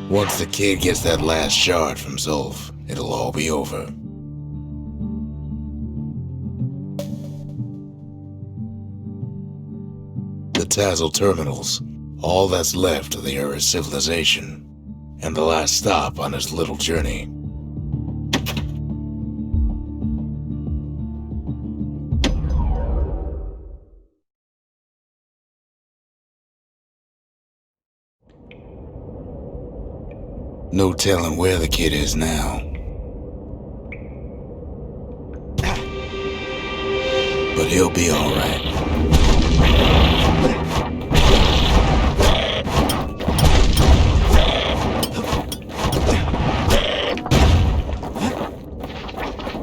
Once the kid gets that last shard from Zulf, it'll all be over. The Tazal terminals, all that's left of the Earth's civilization, and the last stop on his little journey. No telling where the kid is now. But he'll be alright.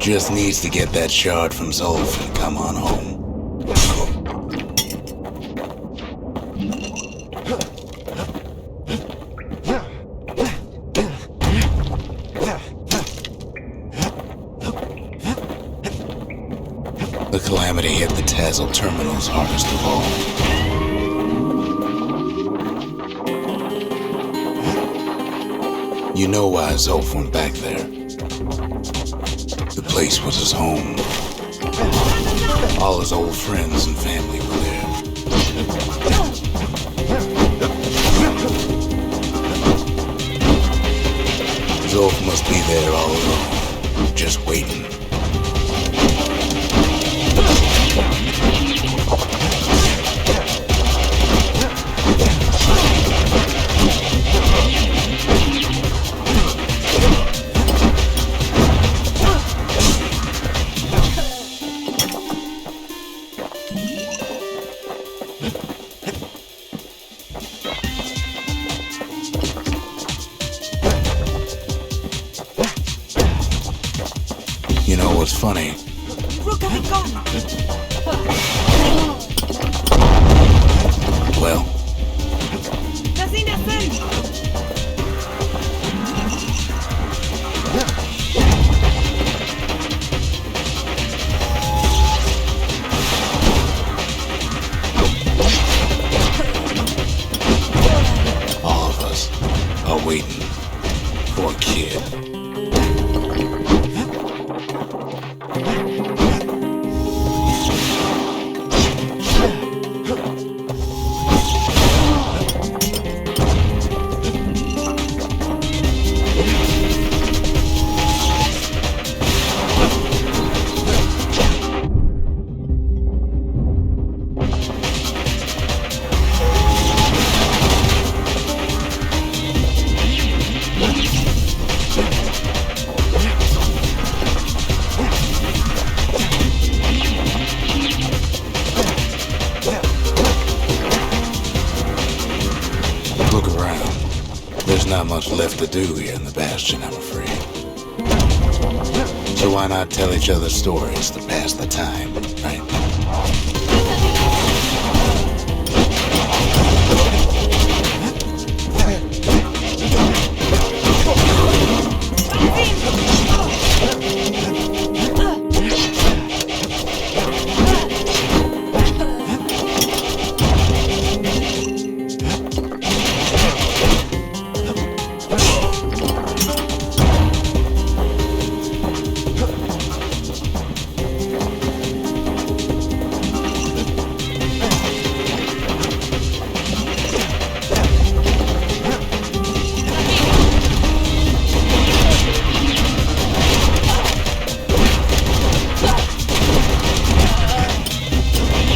Just needs to get that shard from Zulf and come on home. The Calamity hit the Tazal terminals hardest of all. You know why Zulf went back there. The place was his home. All his old friends and family were there. Zulf must be there all alone, just waiting. You know what's funny? Well, all of us are waiting for a kid. Look around. There's not much left to do here in the Bastion, I'm afraid. So why not tell each other stories to pass the time, right?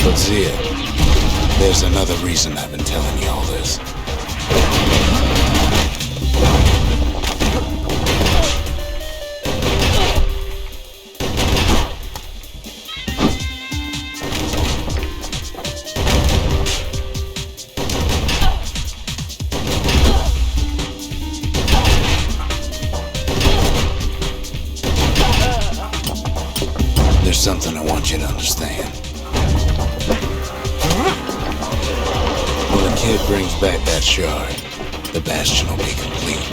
But Zia, there's another reason I've been telling you all this. There's something I want you to understand. When a kid brings back that shard, the Bastion will be complete.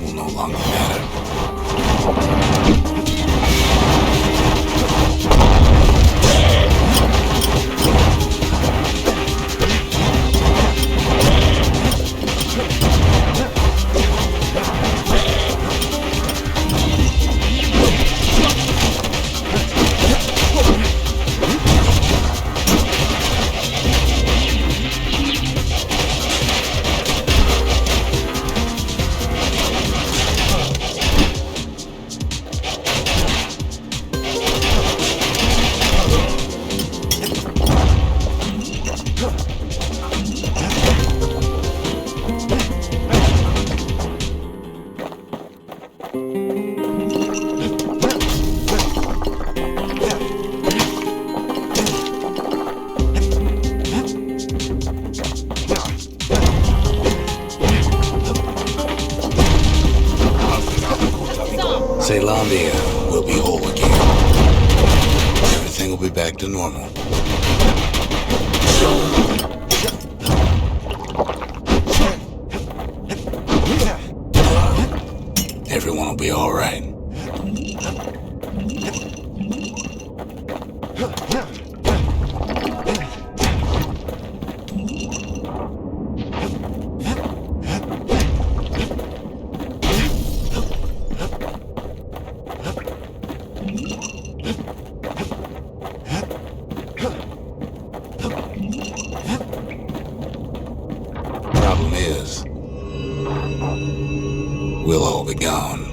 will no longer matter. Calamity will be whole again. Everything will be back to normal. Everyone will be all right. Problem is, we'll all be gone.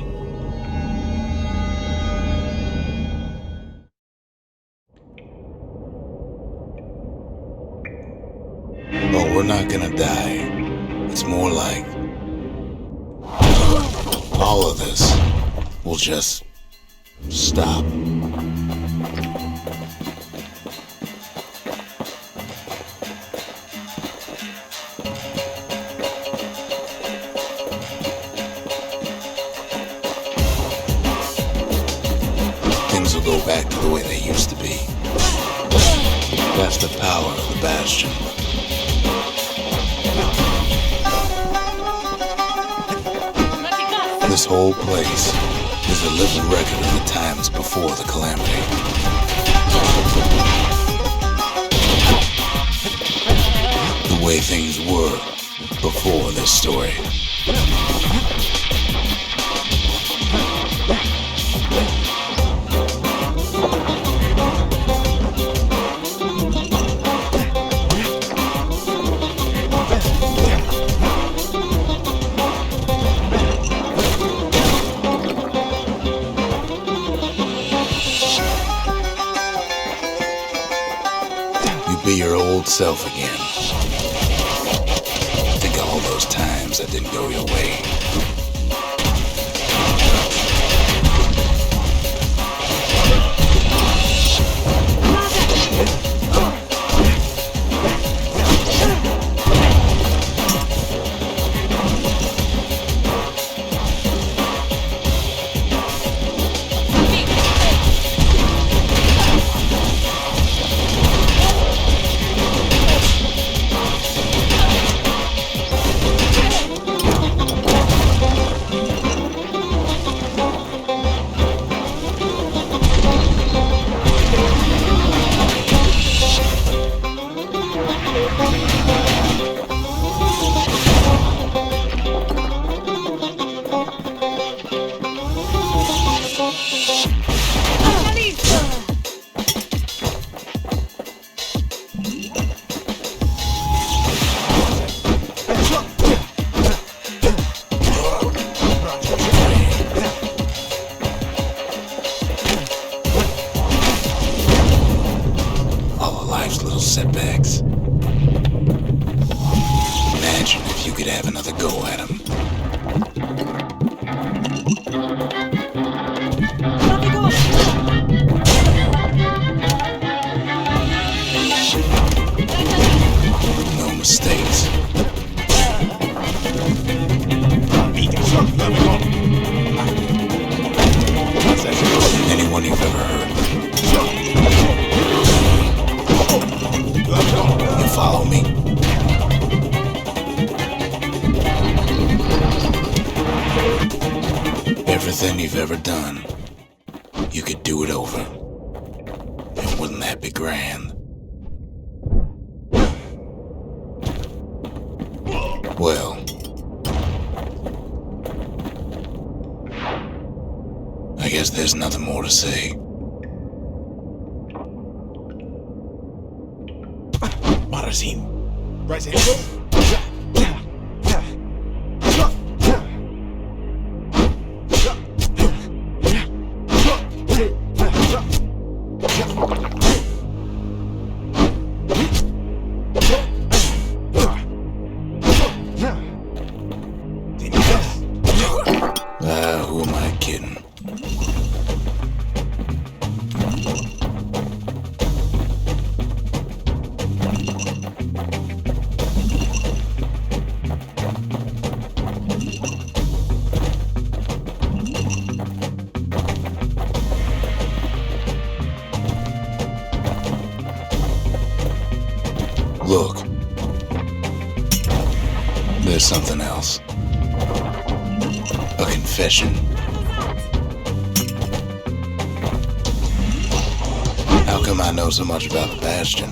But we're not gonna die. It's more like all of this will just stop. Things will go back to the way they used to be. That's the power of the Bastion. This whole place is a living record of the times before the Calamity. The way things were before this story. Be your old self again. Think of all those times that didn't go your way. Little setbacks. Imagine if you could have another go at them. No mistakes. Anyone you've ever heard. You follow me? everything you've ever done, you could do it over. And wouldn't that be grand? Well, I guess there's nothing more to say. Marasin. Right angle. Who am I kidding? Look, there's something else. A confession. How come I know so much about the Bastion?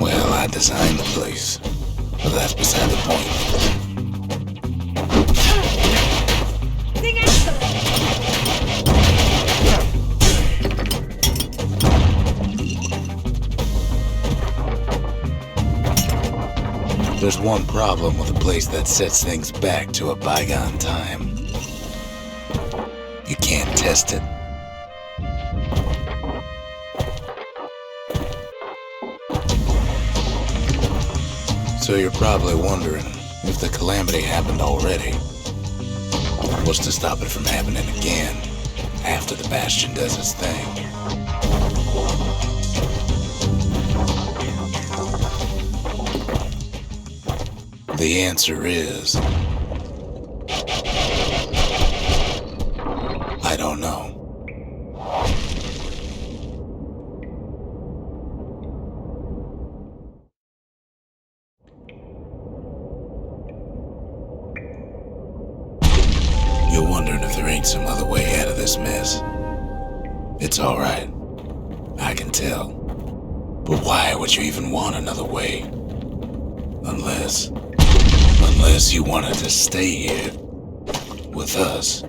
Well, I designed the place, but that's beside the point. There's one problem with a place that sets things back to a bygone time. You can't test it. So you're probably wondering if the Calamity happened already. What's to stop it from happening again after the Bastion does its thing? The answer is, I don't know. You're wondering if there ain't some other way out of this mess. It's alright. I can tell. But why would you even want another way? Unless you wanted to stay here with us.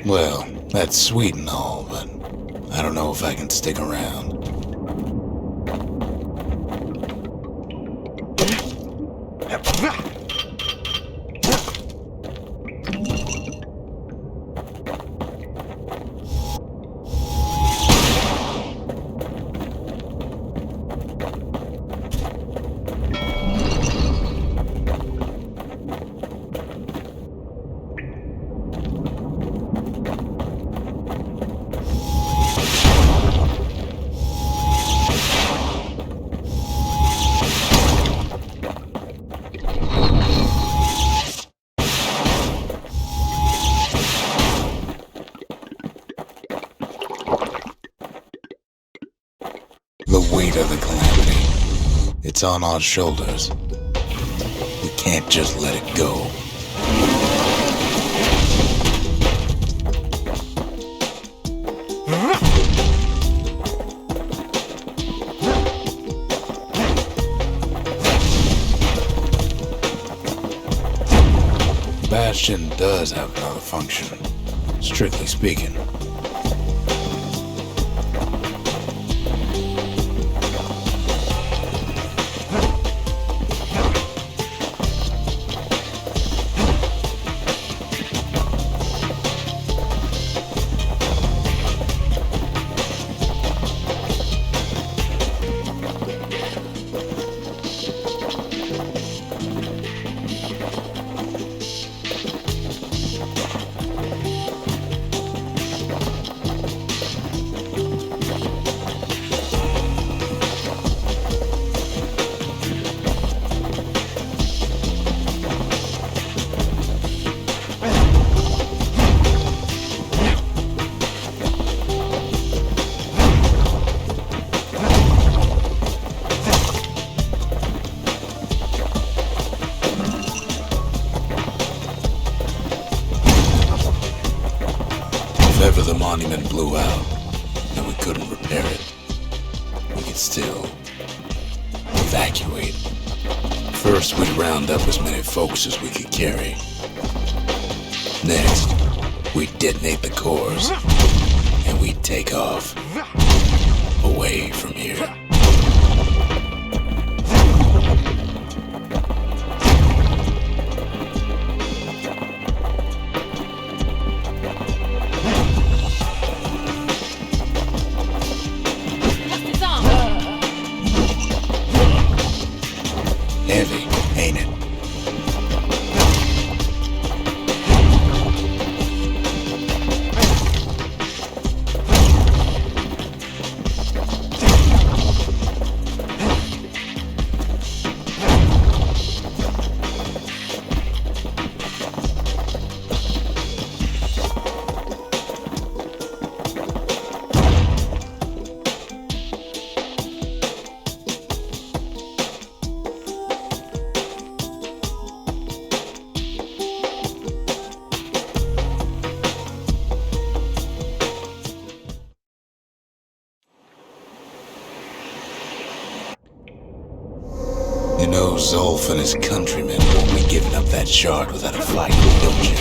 Well, that's sweet and all, but I don't know if I can stick around. The weight of the Calamity. It's on our shoulders. We can't just let it go. Bastion does have another function, strictly speaking. monument blew out, and we couldn't repair it, we could still evacuate. First, we'd round up as many folks as we could carry. Next, we'd detonate the cores, and we'd take off away from here. Heavy, ain't it? You know Zolf and his countrymen won't be giving up that shard without a fight, don't you?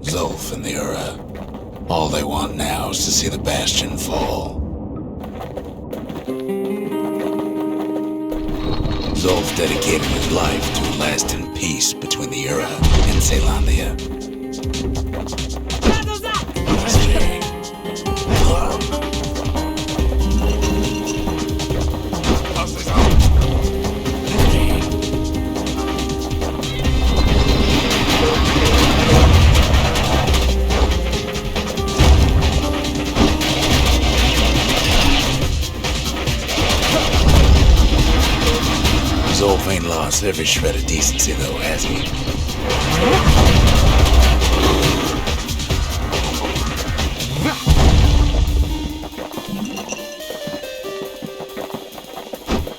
Zolf and the Ura, all they want now is to see the Bastion fall. Zolf dedicated his life to a lasting peace between the Ura and Zealandia. Zolf ain't lost every shred of decency though, has he?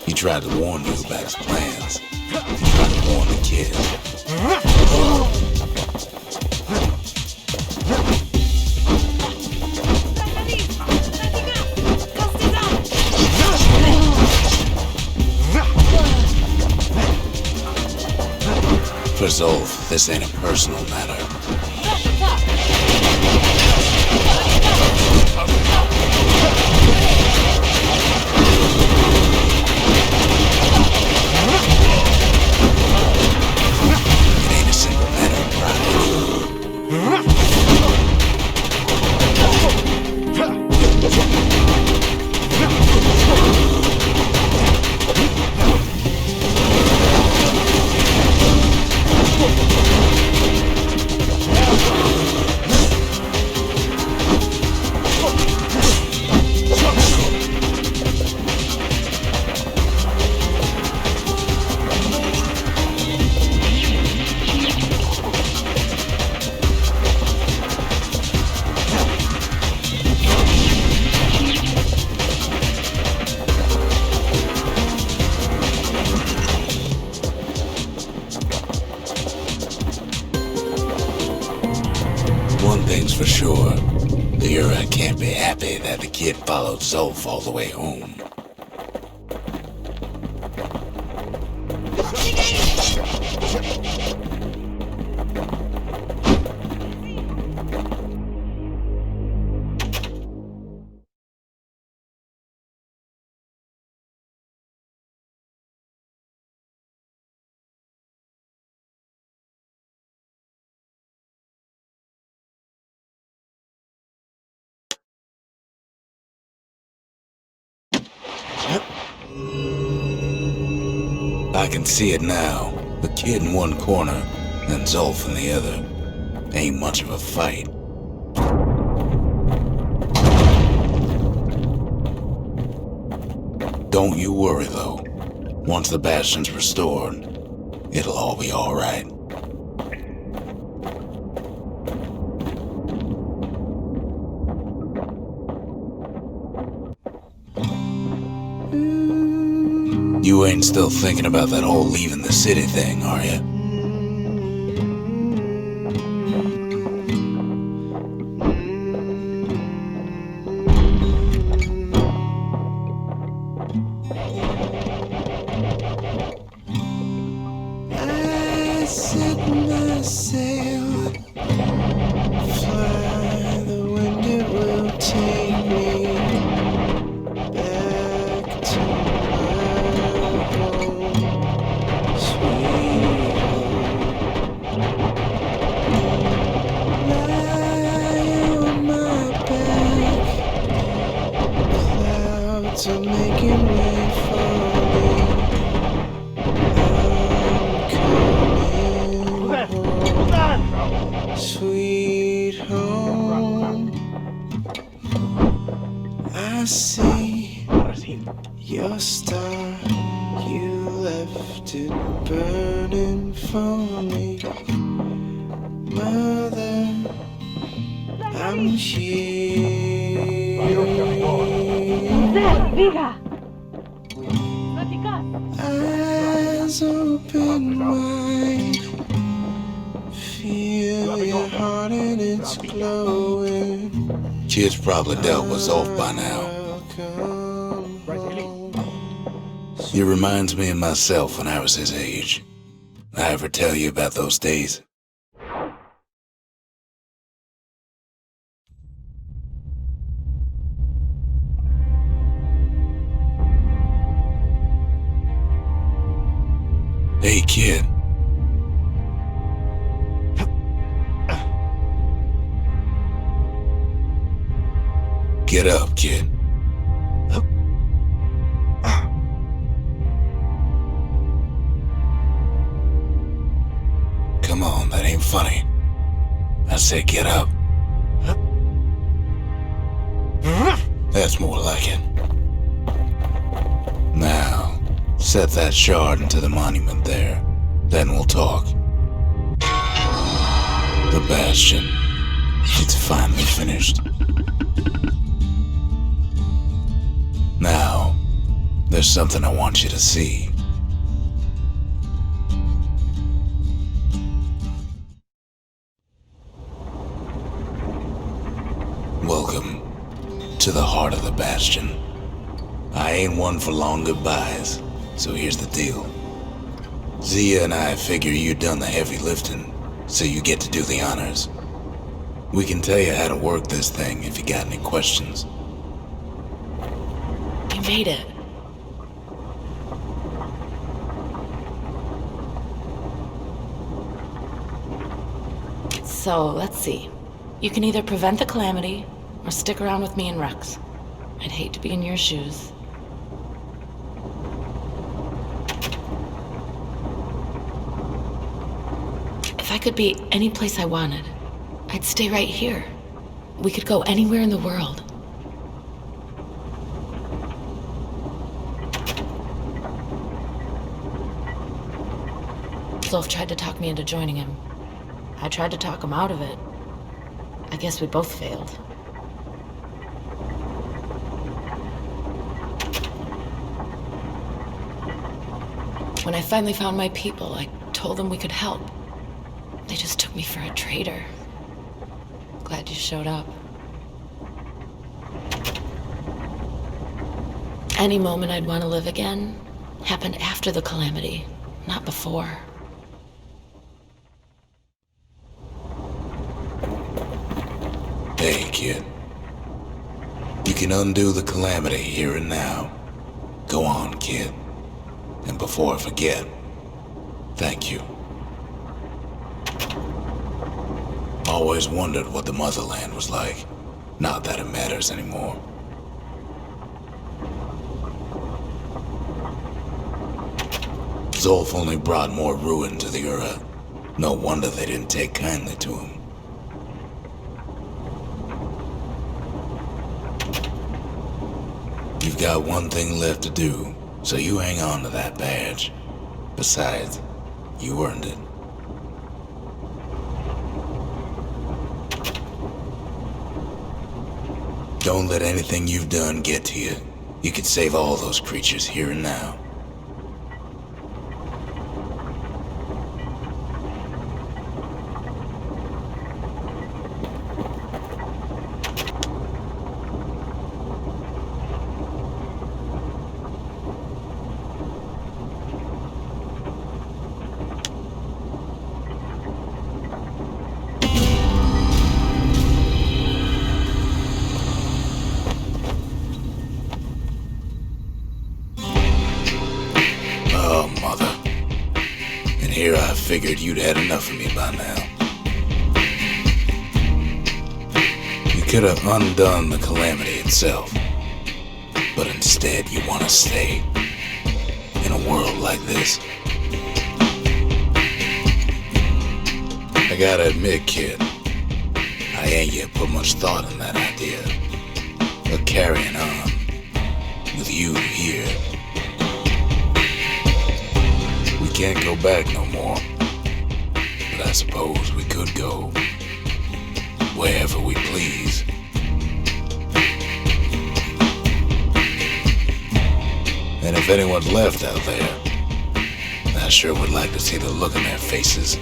He tried to warn you about his plans. He tried to warn the kid. For Zolf, this ain't a personal matter. It ain't a simple matter of pride. One thing's for sure, the Ura can't be happy that the kid followed Zolf all the way home. I can see it now. The kid in one corner, and Zolf in the other. Ain't much of a fight. Don't you worry, though. Once the Bastion's restored, it'll all be alright. You ain't still thinking about that whole leaving the city thing, are you? I set my sail, fly, the wind it will take me back to my home, sweet home. Lie on my back, clouds are making way for me. Sweet home, I see your star, you left it burning for me. Mother, I'm here. Eyes open wide, feel your heart and it's glowing. Kid's probably dealt with Zolf by now. He reminds me of myself when I was his age. I ever tell you about those days? Hey, kid. Get up, kid. Come on, that ain't funny. I said get up. That's more like it. Now, set that shard into the monument there. Then we'll talk. The Bastion. It's finally finished. Now, there's something I want you to see. Welcome to the heart of the Bastion. I ain't one for long goodbyes, so here's the deal. Zia and I figure you done the heavy lifting, so you get to do the honors. We can tell you how to work this thing if you got any questions. You made it. So, let's see. You can either prevent the Calamity, or stick around with me and Rex. I'd hate to be in your shoes. If I could be any place I wanted, I'd stay right here. We could go anywhere in the world. Zolf tried to talk me into joining him. I tried to talk him out of it. I guess we both failed. When I finally found my people, I told them we could help. They just took me for a traitor. Glad you showed up. Any moment I'd want to live again happened after the Calamity, not before. Hey, kid. You can undo the Calamity here and now. Go on, kid. And before I forget, thank you. Always wondered what the motherland was like. Not that it matters anymore. Zolf only brought more ruin to the Ura. No wonder they didn't take kindly to him. You've got one thing left to do, so you hang on to that badge. Besides, you earned it. Don't let anything you've done get to you. You could save all those creatures here and now. Well, mother. And here I figured you'd had enough of me by now. You could have undone the Calamity itself. But instead you want to stay in a world like this. I gotta admit, kid, I ain't yet put much thought in that idea of carrying on with you here. We can't go back no more, but I suppose we could go wherever we please. And if anyone's left out there, I sure would like to see the look in their faces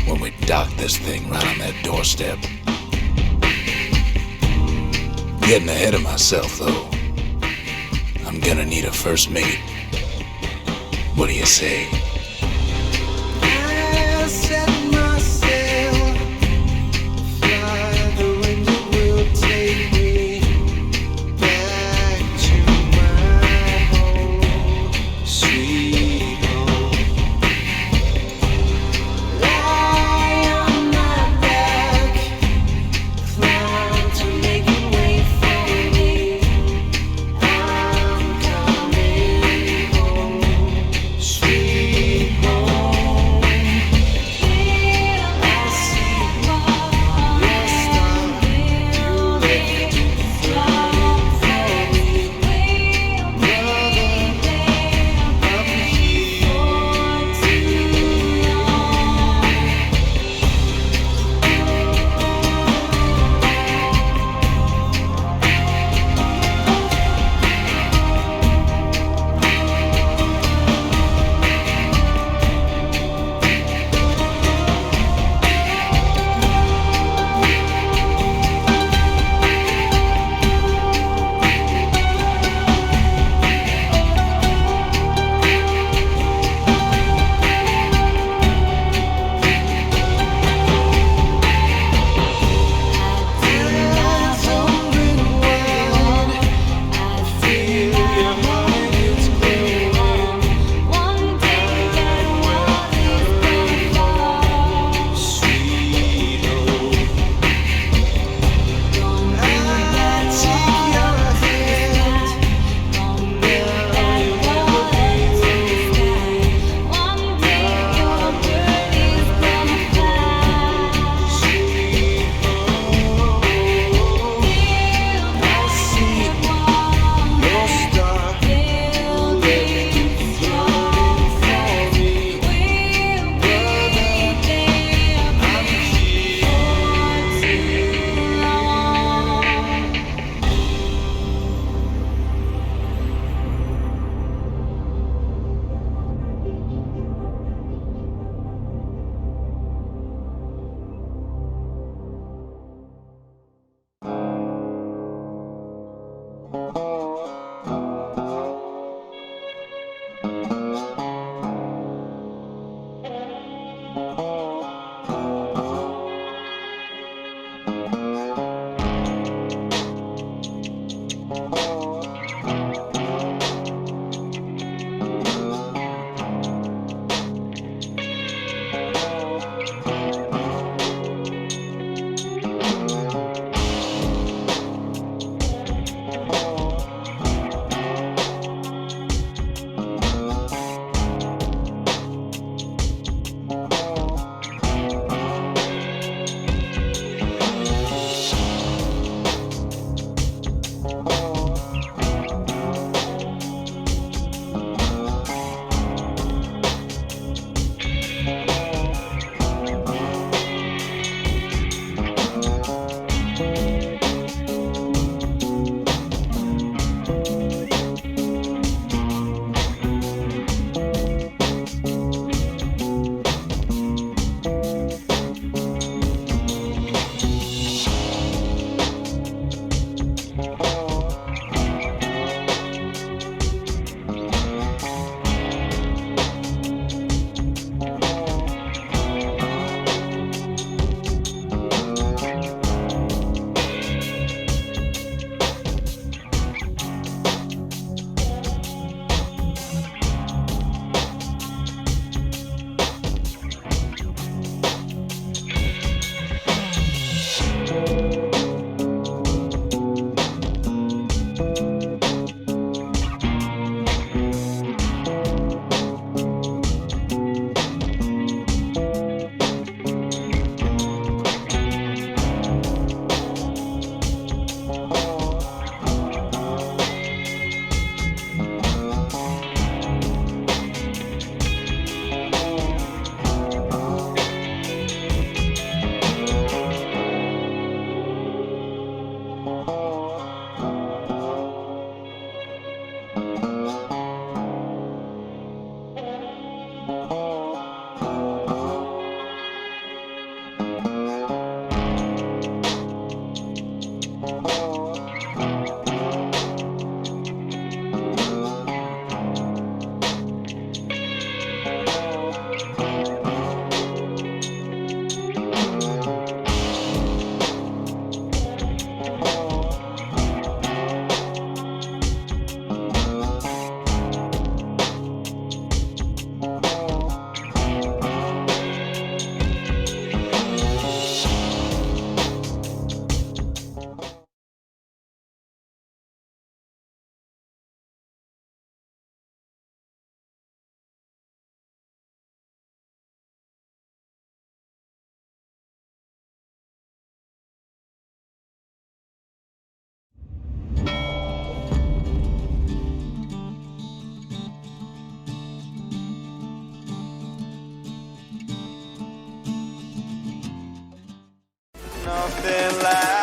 when we dock this thing right on that doorstep. Getting ahead of myself, though. I'm gonna need a first mate. What do you say? I set myself, fly the wind, it will take me back to my home, sweet home. Lie on my back, clouds are making way for me. I'm coming home, sweet Nothing lasts.